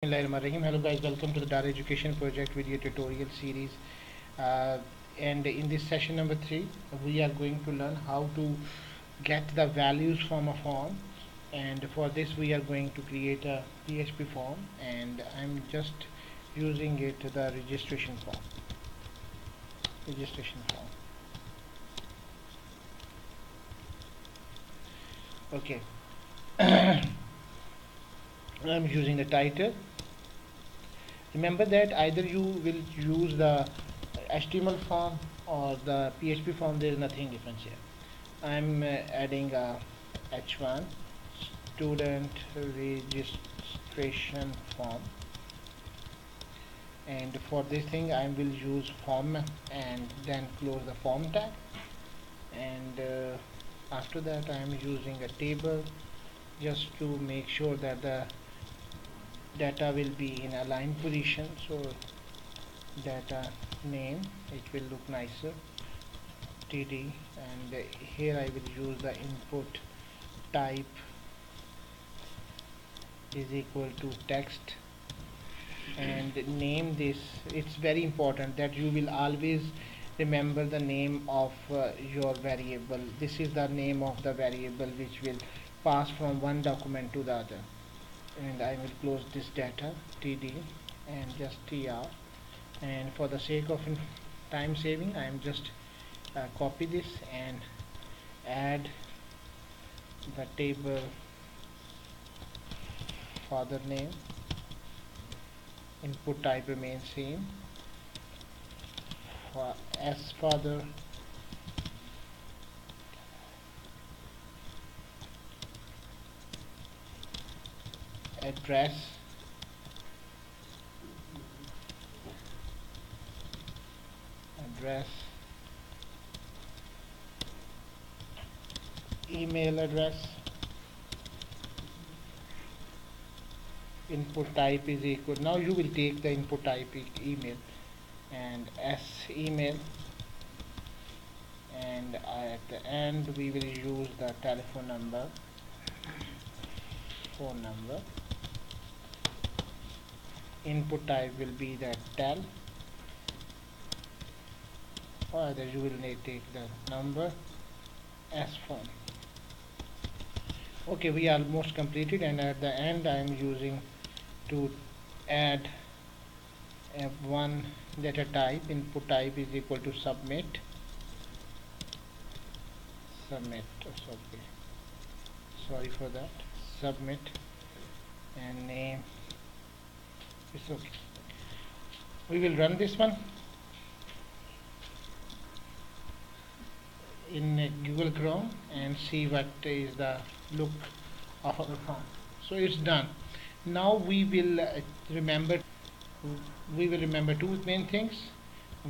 Bismillahirrahmanirrahim. Hello guys, welcome to the Data Education Project video tutorial series. And in this session number 3, we are going to learn how to get the values from a form. And for this, we are going to create a PHP form, and I'm just using it the registration form. Registration form. Okay. I'm using the title. Remember that either you will use the HTML form or the PHP form. There is nothing different here. I'm adding a H1 student registration form, and for this thing I will use form and then close the form tag, and after that I am using a table just to make sure that the data will be in aligned position. So data name, it will look nicer, td, and here I will use the input type is equal to text, and name this. It's very important that you will always remember the name of your variable. This is the name of the variable which will pass from one document to the other. And I will close this data td and just tr, and for the sake of time saving I am just copy this and add the table father name, input type remains same, as father, address, email address, input type is equal. Now you will take the input type email and s email, and at the end we will use the telephone number, phone number. Input type will be the tel, or either you will take the number as phone. Okay, we are almost completed, and at the end I am using to add one data type. Input type is equal to submit. Okay, sorry for that. Submit, and name. It's okay. We will run this one in Google Chrome and see what is the look of our form. So it's done. Now we will remember two main things.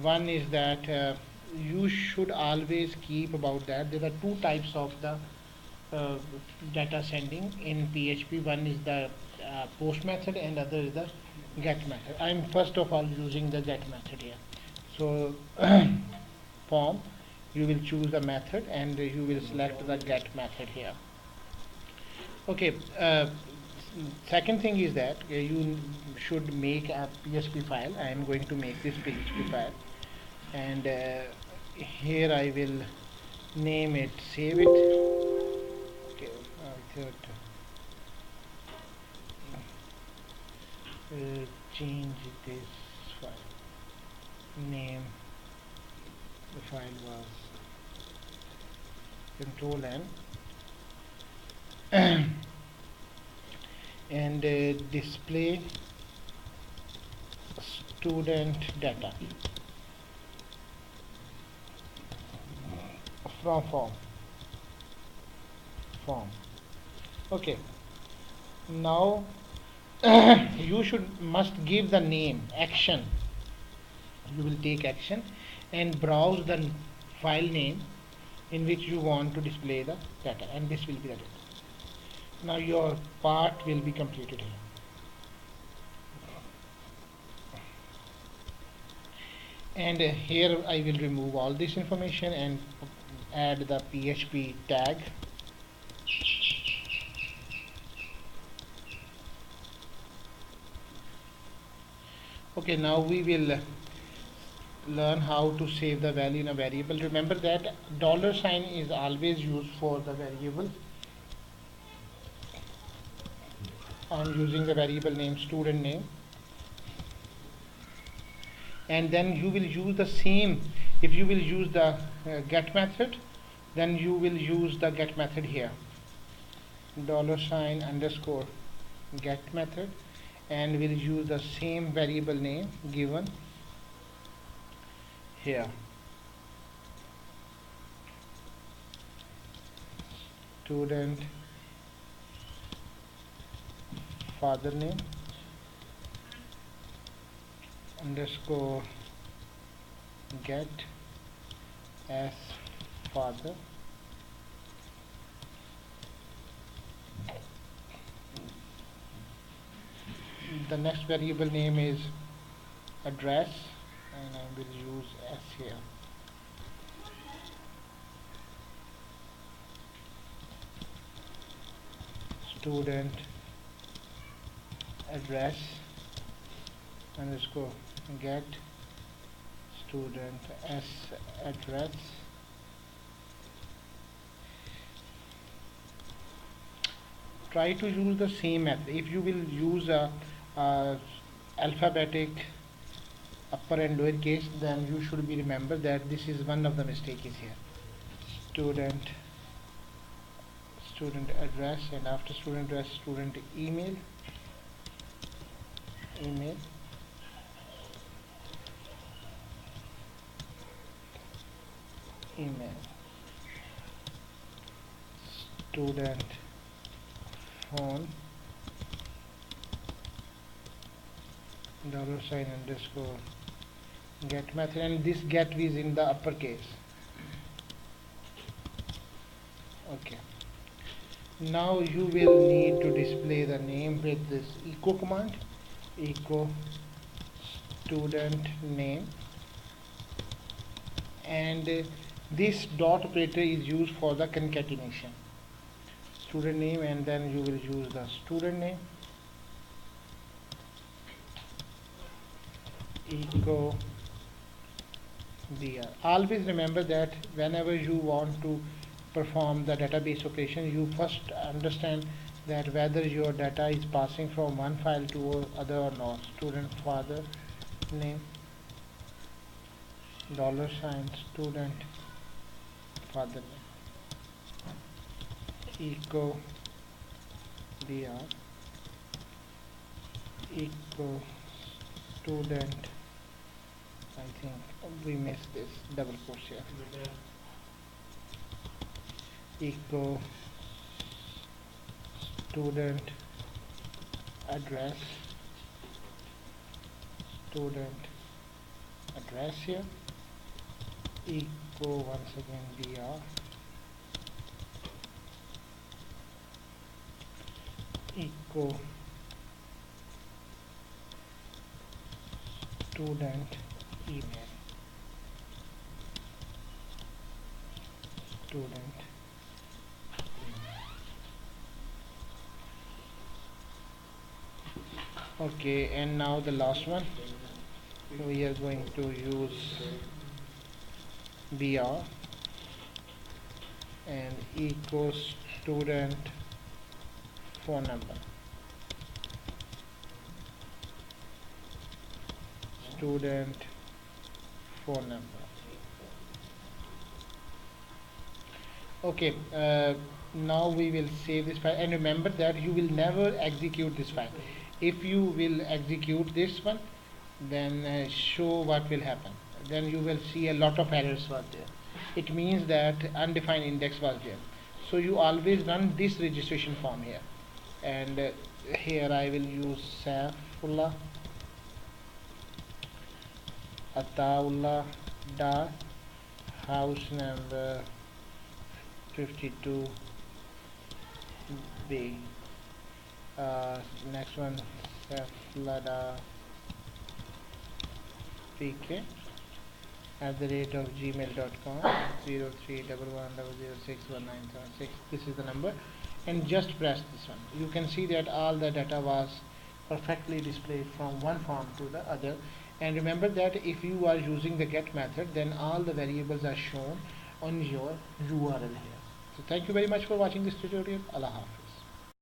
One is that you should always keep about that there are two types of the data sending in PHP. One is the post method and other is the get method. I'm first of all using the get method here. So form, you will choose the method and you will select the get method here. Okay, second thing is that you should make a PHP file. I am going to make this PHP file, and here I will name it, save it. Okay, change this file name. The file was control N and display student data from form. Okay, now you must give the name action. You will take action and browse the file name in which you want to display the data, and this will be the data. Now your part will be completed here. And here I will remove all this information and add the PHP tag Okay, now we will learn how to save the value in a variable. Remember that dollar sign is always used for the variable. I'm using the variable name student name, and then you will use the same. If you will use the get method, then you will use the get method here, dollar sign underscore get method, and we'll use the same variable name given here, student father name underscore get as father, the next variable name is address, and I will use s here, student address underscore get student s address. Try to use the same method. If you will use a alphabetic upper and lower case, then you should be remember that this is one of the mistakes here. Student address, and after student address, student email email student phone dollar sign underscore get method, and this get is in the uppercase. Okay, now you will need to display the name with this echo command, echo student name, and this dot operator is used for the concatenation, student name, and then you will use the student name echo br. Always remember that whenever you want to perform the database operation, you first understand that whether your data is passing from one file to other or not. Student father name dollar sign student father name echo br echo student, I think we missed this double quotes here, echo student address here, echo once again br echo student email student okay, and now the last one, we are going to use br and echo student phone number student phone number. Okay, now we will save this file, and remember that you will never execute this file. If you will execute this one, then show what will happen. Then you will see a lot of errors was there. It means that undefined index was there. So you always run this registration form here, and here I will use Saifullah Ataullah da house number 52B. Next one, Saifullah pk @ gmail.com 0311006196. This is the number, and just press this one. You can see that all the data was perfectly displayed from one form to the other. And remember that if you are using the get method, then all the variables are shown on your URL here. So thank you very much for watching this tutorial. Allah Hafiz.